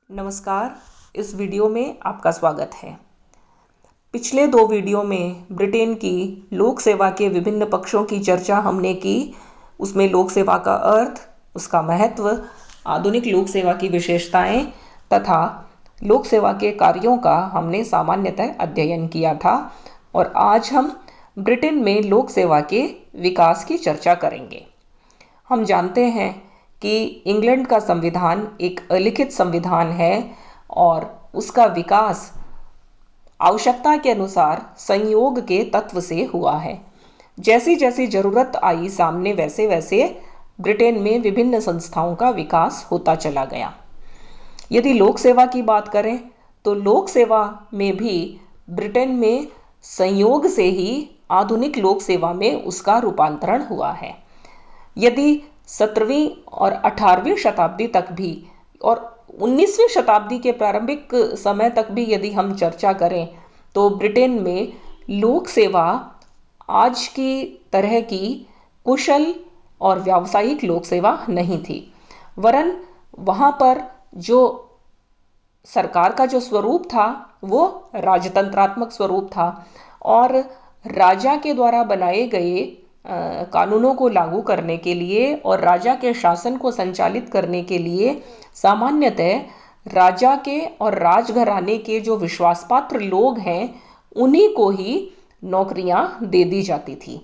नमस्कार। इस वीडियो में आपका स्वागत है। पिछले दो वीडियो में ब्रिटेन की लोक सेवा के विभिन्न पक्षों की चर्चा हमने की। उसमें लोक सेवा का अर्थ, उसका महत्व, आधुनिक लोक सेवा की विशेषताएं तथा लोक सेवा के कार्यों का हमने सामान्यतः अध्ययन किया था। और आज हम ब्रिटेन में लोक सेवा के विकास की चर्चा करेंगे। हम जानते हैं कि इंग्लैंड का संविधान एक अलिखित संविधान है और उसका विकास आवश्यकता के अनुसार संयोग के तत्व से हुआ है। जैसी जैसी जरूरत आई सामने, वैसे वैसे ब्रिटेन में विभिन्न संस्थाओं का विकास होता चला गया। यदि लोक सेवा की बात करें तो लोक सेवा में भी ब्रिटेन में संयोग से ही आधुनिक लोक सेवा में उसका रूपांतरण हुआ है। यदि 17वीं और 18वीं शताब्दी तक भी और 19वीं शताब्दी के प्रारंभिक समय तक भी यदि हम चर्चा करें तो ब्रिटेन में लोक सेवा आज की तरह की कुशल और व्यावसायिक लोक सेवा नहीं थी, वरन वहाँ पर जो सरकार का जो स्वरूप था वो राजतंत्रात्मक स्वरूप था और राजा के द्वारा बनाए गए कानूनों को लागू करने के लिए और राजा के शासन को संचालित करने के लिए सामान्यतः राजा के और राजघराने के जो विश्वासपात्र लोग हैं उन्हीं को ही नौकरियां दे दी जाती थी।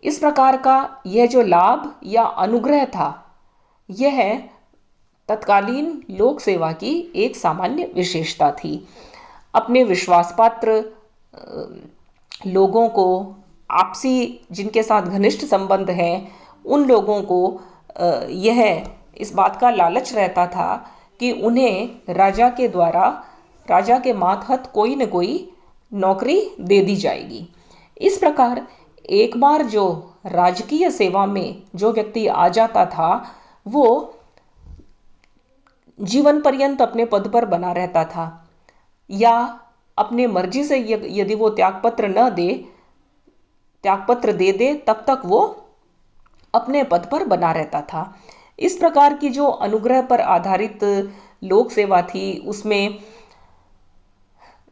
इस प्रकार का यह जो लाभ या अनुग्रह था, यह तत्कालीन लोक सेवा की एक सामान्य विशेषता थी। अपने विश्वासपात्र लोगों को, आपसी जिनके साथ घनिष्ठ संबंध हैं, उन लोगों को यह इस बात का लालच रहता था कि उन्हें राजा के द्वारा, राजा के मातहत कोई न कोई नौकरी दे दी जाएगी। इस प्रकार एक बार जो राजकीय सेवा में जो व्यक्ति आ जाता था वो जीवन पर्यंत अपने पद पर बना रहता था, या अपने मर्जी से यदि वो त्यागपत्र दे दे तब तक वो अपने पद पर बना रहता था। इस प्रकार की जो अनुग्रह पर आधारित लोक सेवा थी उसमें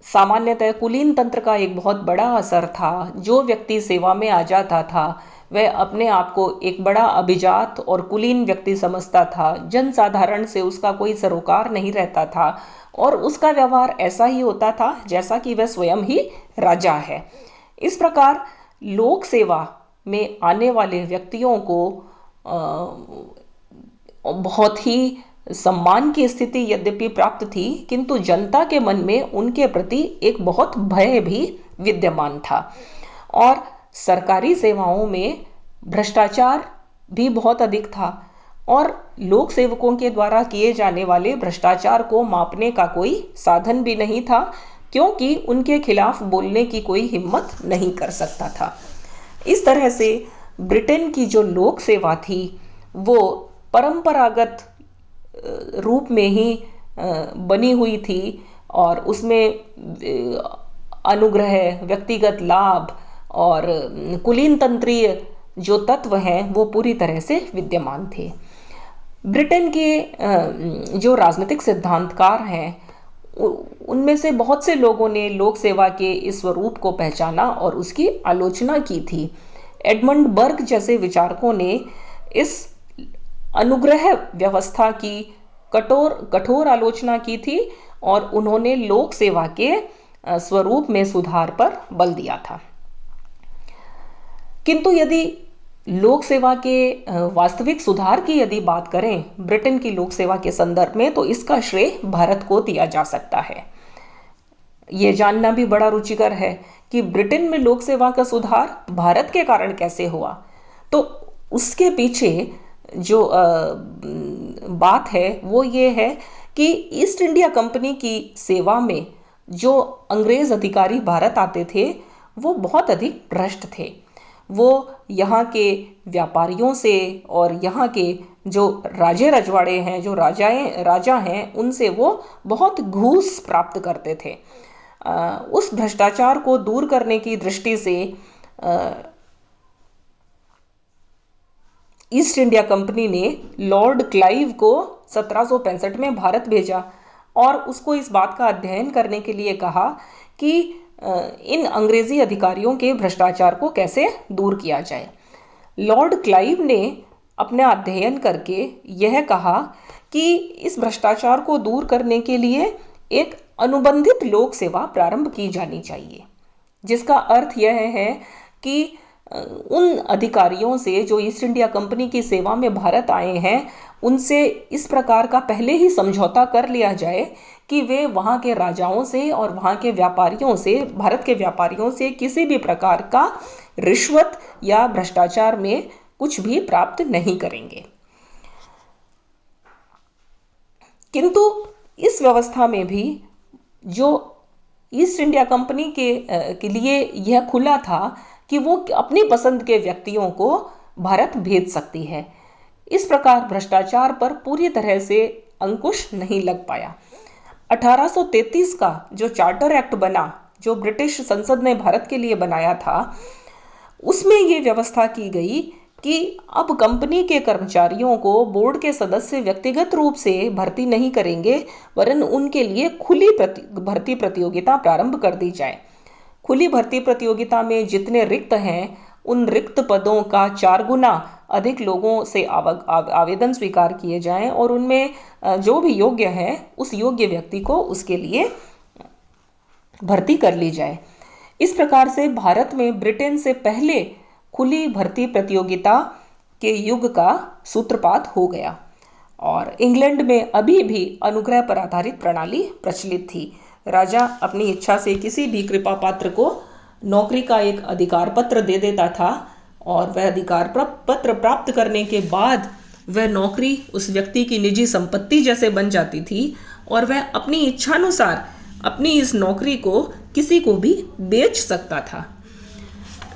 सामान्यतः कुलीन तंत्र का एक बहुत बड़ा असर था। जो व्यक्ति सेवा में आ जाता था वह अपने आप को एक बड़ा अभिजात और कुलीन व्यक्ति समझता था। जनसाधारण से उसका कोई सरोकार नहीं रहता था और उसका व्यवहार ऐसा ही होता था जैसा कि वह स्वयं ही राजा है। इस प्रकार लोक सेवा में आने वाले व्यक्तियों को बहुत ही सम्मान की स्थिति यद्यपि प्राप्त थी, किंतु जनता के मन में उनके प्रति एक बहुत भय भी विद्यमान था और सरकारी सेवाओं में भ्रष्टाचार भी बहुत अधिक था और लोक सेवकों के द्वारा किए जाने वाले भ्रष्टाचार को मापने का कोई साधन भी नहीं था, क्योंकि उनके खिलाफ बोलने की कोई हिम्मत नहीं कर सकता था। इस तरह से ब्रिटेन की जो लोक सेवा थी वो परंपरागत रूप में ही बनी हुई थी और उसमें अनुग्रह, व्यक्तिगत लाभ और कुलीन तंत्रीय जो तत्व हैं वो पूरी तरह से विद्यमान थे। ब्रिटेन के जो राजनीतिक सिद्धांतकार हैं उनमें से बहुत से लोगों ने लोक सेवा के इस स्वरूप को पहचाना और उसकी आलोचना की थी। एडमंड बर्ग जैसे विचारकों ने इस अनुग्रह व्यवस्था की कठोर आलोचना की थी और उन्होंने लोक सेवा के स्वरूप में सुधार पर बल दिया था। किंतु यदि लोक सेवा के वास्तविक सुधार की यदि बात करें ब्रिटेन की लोक सेवा के संदर्भ में, तो इसका श्रेय भारत को दिया जा सकता है। ये जानना भी बड़ा रुचिकर है कि ब्रिटेन में लोक सेवा का सुधार भारत के कारण कैसे हुआ। तो उसके पीछे जो बात है वो ये है कि ईस्ट इंडिया कंपनी की सेवा में जो अंग्रेज अधिकारी भारत आते थे वो बहुत अधिक भ्रष्ट थे। वो यहाँ के व्यापारियों से और यहाँ के जो राजे रजवाड़े हैं, जो राजा हैं, उनसे वो बहुत घूस प्राप्त करते थे। उस भ्रष्टाचार को दूर करने की दृष्टि से ईस्ट इंडिया कंपनी ने लॉर्ड क्लाइव को 1765 में भारत भेजा और उसको इस बात का अध्ययन करने के लिए कहा कि इन अंग्रेजी अधिकारियों के भ्रष्टाचार को कैसे दूर किया जाए। लॉर्ड क्लाइव ने अपना अध्ययन करके यह कहा कि इस भ्रष्टाचार को दूर करने के लिए एक अनुबंधित लोक सेवा प्रारंभ की जानी चाहिए, जिसका अर्थ यह है कि उन अधिकारियों से जो ईस्ट इंडिया कंपनी की सेवा में भारत आए हैं, उनसे इस प्रकार का पहले ही समझौता कर लिया जाए कि वे वहाँ के राजाओं से और वहाँ के व्यापारियों से, भारत के व्यापारियों से किसी भी प्रकार का रिश्वत या भ्रष्टाचार में कुछ भी प्राप्त नहीं करेंगे। किंतु इस व्यवस्था में भी जो ईस्ट इंडिया कंपनी के लिए यह खुला था कि वो अपनी पसंद के व्यक्तियों को भारत भेज सकती है। इस प्रकार भ्रष्टाचार पर पूरी तरह से अंकुश नहीं लग पाया। 1833 का जो चार्टर एक्ट बना, जो ब्रिटिश संसद ने भारत के लिए बनाया था, उसमें ये व्यवस्था की गई कि अब कंपनी के कर्मचारियों को बोर्ड के सदस्य व्यक्तिगत रूप से भर्ती नहीं करेंगे, वरन उनके लिए खुली भर्ती प्रतियोगिता प्रारंभ कर दी जाए। खुली भर्ती प्रतियोगिता में जितने रिक्त हैं, उन रिक्त पदों का 4 गुना अधिक लोगों से आवेदन स्वीकार किए जाएं और उनमें जो भी योग्य है उस योग्य व्यक्ति को उसके लिए भर्ती कर ली जाए। इस प्रकार से भारत में ब्रिटेन से पहले खुली भर्ती प्रतियोगिता के युग का सूत्रपात हो गया और इंग्लैंड में अभी भी अनुग्रह पर आधारित प्रणाली प्रचलित थी। राजा अपनी इच्छा से किसी भी कृपा पात्र को नौकरी का एक अधिकार पत्र दे देता था और वह अधिकार पत्र प्राप्त करने के बाद वह नौकरी उस व्यक्ति की निजी संपत्ति जैसे बन जाती थी और वह अपनी इच्छानुसार अपनी इस नौकरी को किसी को भी बेच सकता था।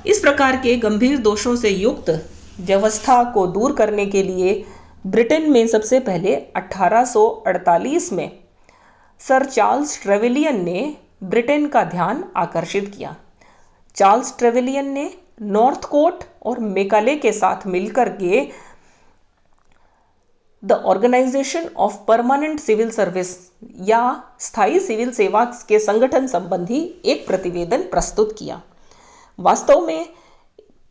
इस प्रकार के गंभीर दोषों से युक्त व्यवस्था को दूर करने के लिए ब्रिटेन में सबसे पहले 1848 में सर चार्ल्स ट्रेवेलियन ने ब्रिटेन का ध्यान आकर्षित किया। चार्ल्स ट्रेवेलियन ने नॉर्थकोट और मेकाले के साथ मिलकर के the organisation of permanent civil service या स्थायी सिविल सेवा के संगठन संबंधी एक प्रतिवेदन प्रस्तुत किया। वास्तव में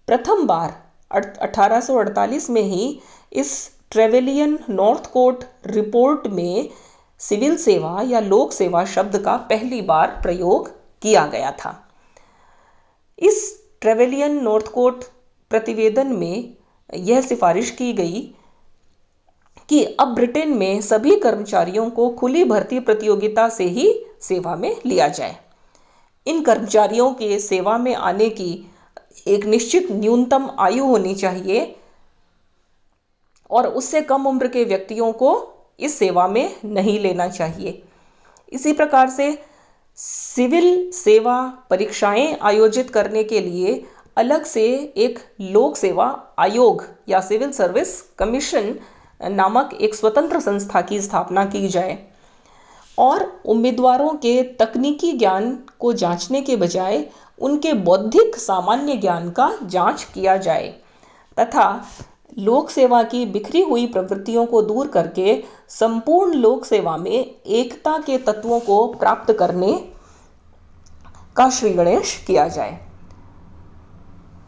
प्रथम बार 1848 में ही इस ट्रेवेलियन नॉर्थकोट रिपोर्ट में सिविल सेवा या लोक सेवा शब्द का पहली बार प्रयोग किया गया था। इस ट्रेवेलियन नॉर्थकोट प्रतिवेदन में यह सिफारिश की गई कि अब ब्रिटेन में सभी कर्मचारियों को खुली भर्ती प्रतियोगिता से ही सेवा में लिया जाए। इन कर्मचारियों के सेवा में आने की एक निश्चित न्यूनतम आयु होनी चाहिए और उससे कम उम्र के व्यक्तियों को इस सेवा में नहीं लेना चाहिए। इसी प्रकार से सिविल सेवा परीक्षाएं आयोजित करने के लिए अलग से एक लोक सेवा आयोग या सिविल सर्विस कमीशन नामक एक स्वतंत्र संस्था की स्थापना की जाए और उम्मीदवारों के तकनीकी ज्ञान को जांचने के बजाय उनके बौद्धिक सामान्य ज्ञान का जांच किया जाए तथा लोक सेवा की बिखरी हुई प्रवृत्तियों को दूर करके संपूर्ण लोक सेवा में एकता के तत्वों को प्राप्त करने का श्रीगणेश किया जाए।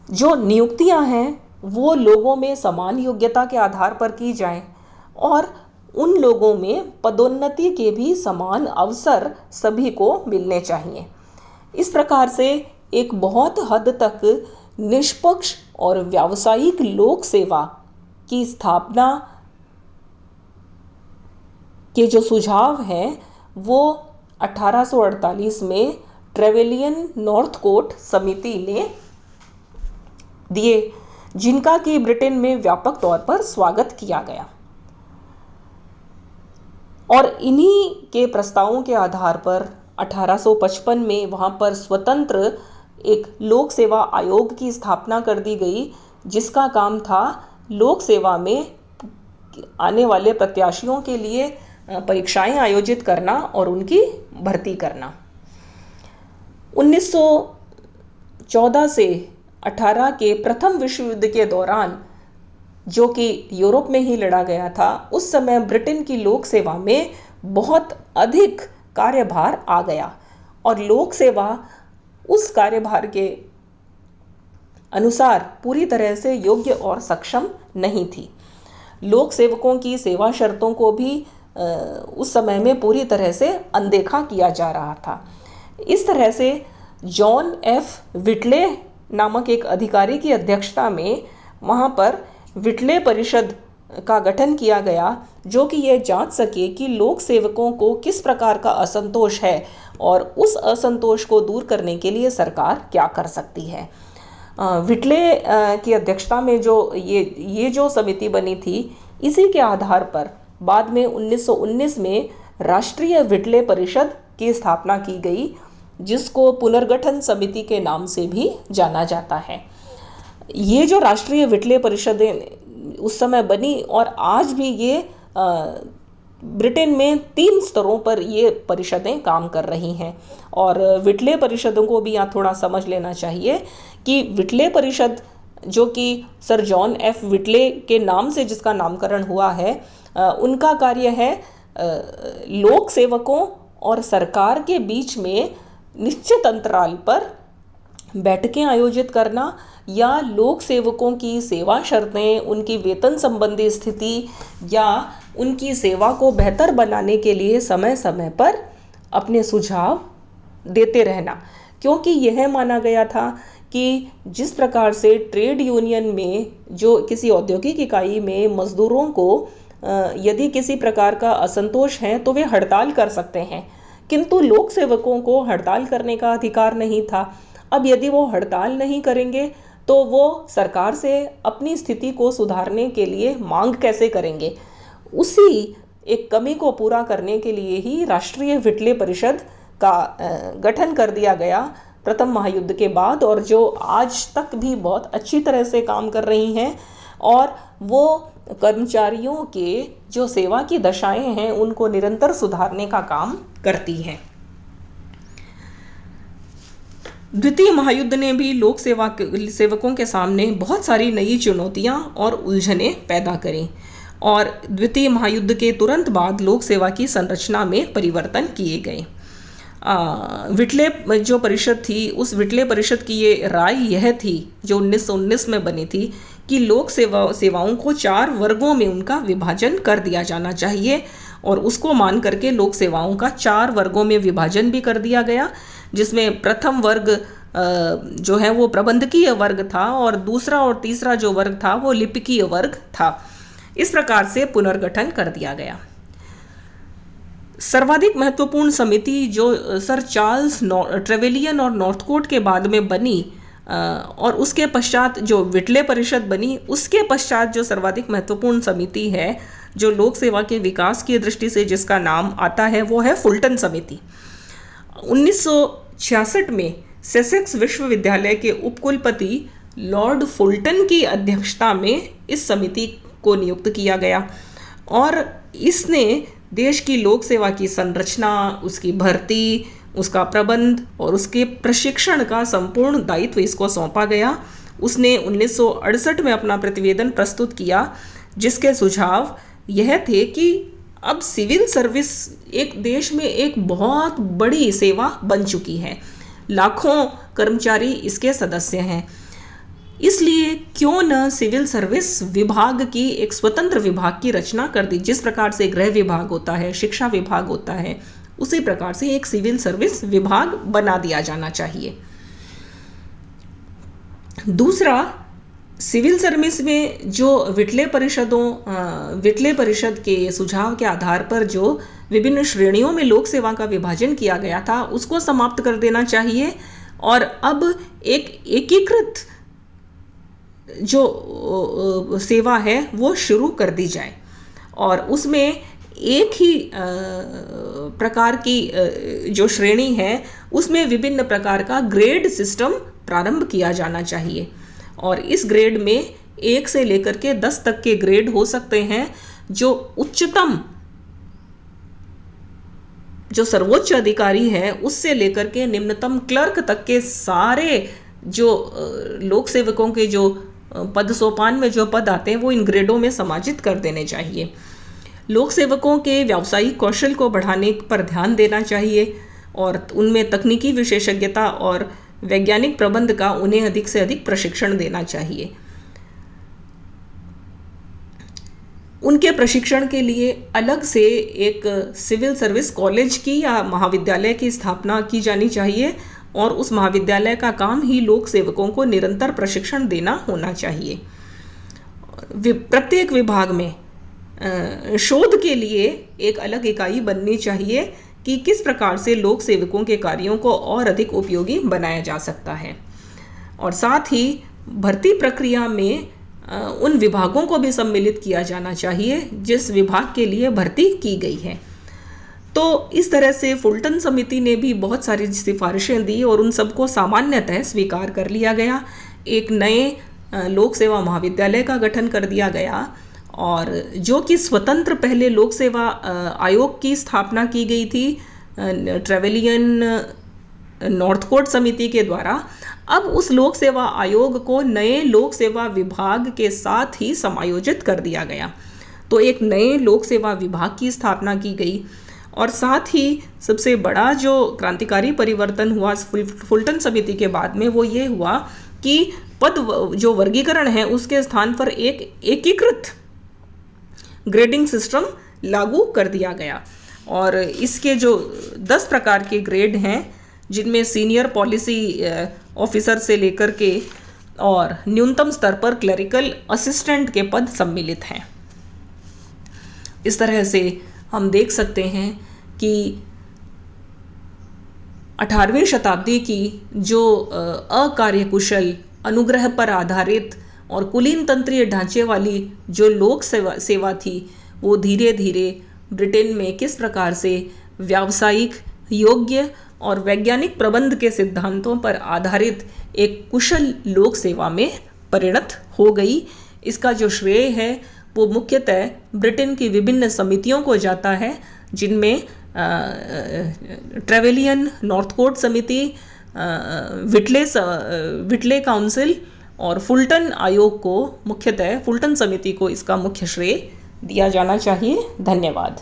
जो नियुक्तियां हैं वो लोगों में समान योग्यता के आधार पर की जाएं और उन लोगों में पदोन्नति के भी समान अवसर सभी को मिलने चाहिए। इस प्रकार से एक बहुत हद तक निष्पक्ष और व्यावसायिक लोक सेवा की स्थापना के जो सुझाव हैं वो 1848 में ट्रेवेलियन नॉर्थकोट समिति ने दिए, जिनका कि ब्रिटेन में व्यापक तौर पर स्वागत किया गया और इन्हीं के प्रस्तावों के आधार पर 1855 में वहाँ पर स्वतंत्र एक लोक सेवा आयोग की स्थापना कर दी गई, जिसका काम था लोक सेवा में आने वाले प्रत्याशियों के लिए परीक्षाएं आयोजित करना और उनकी भर्ती करना। 1914 से 18 के प्रथम विश्व युद्ध के दौरान, जो कि यूरोप में ही लड़ा गया था, उस समय ब्रिटेन की लोक सेवा में बहुत अधिक कार्यभार आ गया और लोक सेवा उस कार्यभार के अनुसार पूरी तरह से योग्य और सक्षम नहीं थी। लोक सेवकों की सेवा शर्तों को भी उस समय में पूरी तरह से अनदेखा किया जा रहा था। इस तरह से जॉन एफ विटले नामक एक अधिकारी की अध्यक्षता में वहाँ पर विटले परिषद का गठन किया गया, जो कि यह जांच सके कि लोक सेवकों को किस प्रकार का असंतोष है और उस असंतोष को दूर करने के लिए सरकार क्या कर सकती है। विटले की अध्यक्षता में ये जो समिति बनी थी, इसी के आधार पर बाद में 1919 में राष्ट्रीय विटले परिषद की स्थापना की गई, जिसको पुनर्गठन समिति के नाम से भी जाना जाता है। ये जो राष्ट्रीय विटले परिषदें उस समय बनी और आज भी ये ब्रिटेन में 3 स्तरों पर ये परिषदें काम कर रही हैं। और विटले परिषदों को भी यहाँ थोड़ा समझ लेना चाहिए कि विटले परिषद, जो कि सर जॉन एफ विटले के नाम से जिसका नामकरण हुआ है, उनका कार्य है लोक सेवकों और सरकार के बीच में निश्चित अंतराल पर बैठकें आयोजित करना या लोक सेवकों की सेवा शर्तें, उनकी वेतन संबंधी स्थिति या उनकी सेवा को बेहतर बनाने के लिए समय समय पर अपने सुझाव देते रहना। क्योंकि यह माना गया था कि जिस प्रकार से ट्रेड यूनियन में, जो किसी औद्योगिक इकाई में मजदूरों को यदि किसी प्रकार का असंतोष है तो वे हड़ताल कर सकते हैं, किंतु लोक सेवकों को हड़ताल करने का अधिकार नहीं था। अब यदि वो हड़ताल नहीं करेंगे तो वो सरकार से अपनी स्थिति को सुधारने के लिए मांग कैसे करेंगे। उसी एक कमी को पूरा करने के लिए ही राष्ट्रीय विटले परिषद का गठन कर दिया गया प्रथम महायुद्ध के बाद, और जो आज तक भी बहुत अच्छी तरह से काम कर रही हैं और वो कर्मचारियों के जो सेवा की दशाएं हैं उनको निरंतर सुधारने का काम करती हैं। द्वितीय महायुद्ध ने भी लोक सेवकों के सामने बहुत सारी नई चुनौतियां और उलझनें पैदा करी और द्वितीय महायुद्ध के तुरंत बाद लोक सेवा की संरचना में परिवर्तन किए गए। विटले जो परिषद थी, उस विटले परिषद की ये राय यह थी, जो 1919 में बनी थी, कि लोक सेवाओं को 4 वर्गों में उनका विभाजन कर दिया जाना चाहिए और उसको मान करके लोक सेवाओं का 4 वर्गों में विभाजन भी कर दिया गया, जिसमें प्रथम वर्ग जो है वो प्रबंधकीय वर्ग था और दूसरा और तीसरा जो वर्ग था वो लिपिकीय वर्ग था। इस प्रकार से पुनर्गठन कर दिया गया। सर्वाधिक महत्वपूर्ण समिति जो सर चार्ल्स ट्रेवेलियन और नॉर्थकोट के बाद में बनी और उसके पश्चात जो विटले परिषद बनी, उसके पश्चात जो सर्वाधिक महत्वपूर्ण समिति है जो लोक सेवा के विकास की दृष्टि से जिसका नाम आता है, वो है फुलटन समिति। 1966 में सेसेक्स विश्वविद्यालय के उपकुलपति लॉर्ड फुलटन की अध्यक्षता में इस समिति को नियुक्त किया गया और इसने देश की लोक सेवा की संरचना, उसकी भर्ती, उसका प्रबंध और उसके प्रशिक्षण का संपूर्ण दायित्व इसको सौंपा गया। उसने 1968 में अपना प्रतिवेदन प्रस्तुत किया, जिसके सुझाव यह थे कि अब सिविल सर्विस एक देश में एक बहुत बड़ी सेवा बन चुकी है, लाखों कर्मचारी इसके सदस्य हैं, इसलिए क्यों न सिविल सर्विस विभाग की एक स्वतंत्र विभाग की रचना कर दी। जिस प्रकार से गृह विभाग होता है, शिक्षा विभाग होता है, उसी प्रकार से एक सिविल सर्विस विभाग बना दिया जाना चाहिए। दूसरा, सिविल सर्विस में जो विटले परिषद के सुझाव के आधार पर जो विभिन्न श्रेणियों में लोक सेवा का विभाजन किया गया था, उसको समाप्त कर देना चाहिए और अब एक एकीकृत जो सेवा है वो शुरू कर दी जाए और उसमें एक ही प्रकार की जो श्रेणी है उसमें विभिन्न प्रकार का ग्रेड सिस्टम प्रारंभ किया जाना चाहिए और इस ग्रेड में 1 से लेकर के 10 तक के ग्रेड हो सकते हैं। जो उच्चतम, जो सर्वोच्च अधिकारी है, उससे लेकर के निम्नतम क्लर्क तक के सारे जो लोक सेवकों के जो पद सोपान में जो पद आते हैं वो इन ग्रेडों में समाजित कर देने चाहिए। लोक सेवकों के व्यावसायिक कौशल को बढ़ाने पर ध्यान देना चाहिए और उनमें तकनीकी विशेषज्ञता और वैज्ञानिक प्रबंध का उन्हें अधिक से अधिक प्रशिक्षण देना चाहिए। उनके प्रशिक्षण के लिए अलग से एक सिविल सर्विस कॉलेज की या महाविद्यालय की स्थापना की जानी चाहिए और उस महाविद्यालय का काम ही लोक सेवकों को निरंतर प्रशिक्षण देना होना चाहिए। प्रत्येक विभाग में शोध के लिए एक अलग इकाई बननी चाहिए कि किस प्रकार से लोक सेवकों के कार्यों को और अधिक उपयोगी बनाया जा सकता है। और साथ ही भर्ती प्रक्रिया में उन विभागों को भी सम्मिलित किया जाना चाहिए जिस विभाग के लिए भर्ती की गई है। तो इस तरह से फुलटन समिति ने भी बहुत सारी सिफारिशें दी और उन सबको सामान्यतः स्वीकार कर लिया गया। एक नए लोक सेवा महाविद्यालय का गठन कर दिया गया और जो कि स्वतंत्र पहले लोक सेवा आयोग की स्थापना की गई थी ट्रेवेलियन नॉर्थकोट समिति के द्वारा। अब उस लोक सेवा आयोग को नए लोक सेवा विभाग के साथ ही समायोजित कर दिया गया। तो एक नए लोक सेवा विभाग की स्थापना की गई और साथ ही सबसे बड़ा जो क्रांतिकारी परिवर्तन हुआ फुलटन समिति के बाद में वो ये हुआ कि पद जो वर्गीकरण है उसके स्थान पर एक एकीकृत ग्रेडिंग सिस्टम लागू कर दिया गया। और इसके जो 10 प्रकार के ग्रेड हैं जिनमें सीनियर पॉलिसी ऑफिसर से लेकर के और न्यूनतम स्तर पर क्लरिकल असिस्टेंट के पद सम्मिलित हैं। इस तरह से हम देख सकते हैं कि 18वीं शताब्दी की जो अकार्यकुशल अनुग्रह पर आधारित और कुलीन तंत्रीय ढांचे वाली जो लोक सेवा थी वो धीरे धीरे ब्रिटेन में किस प्रकार से व्यावसायिक योग्य और वैज्ञानिक प्रबंध के सिद्धांतों पर आधारित एक कुशल लोक सेवा में परिणत हो गई। इसका जो श्रेय है वो मुख्यतः ब्रिटेन की विभिन्न समितियों को जाता है जिनमें ट्रेवेलियन नॉर्थकोट समिति, विटले काउंसिल और फुलटन आयोग को मुख्यतः फुलटन समिति को इसका मुख्य श्रेय दिया जाना चाहिए। धन्यवाद।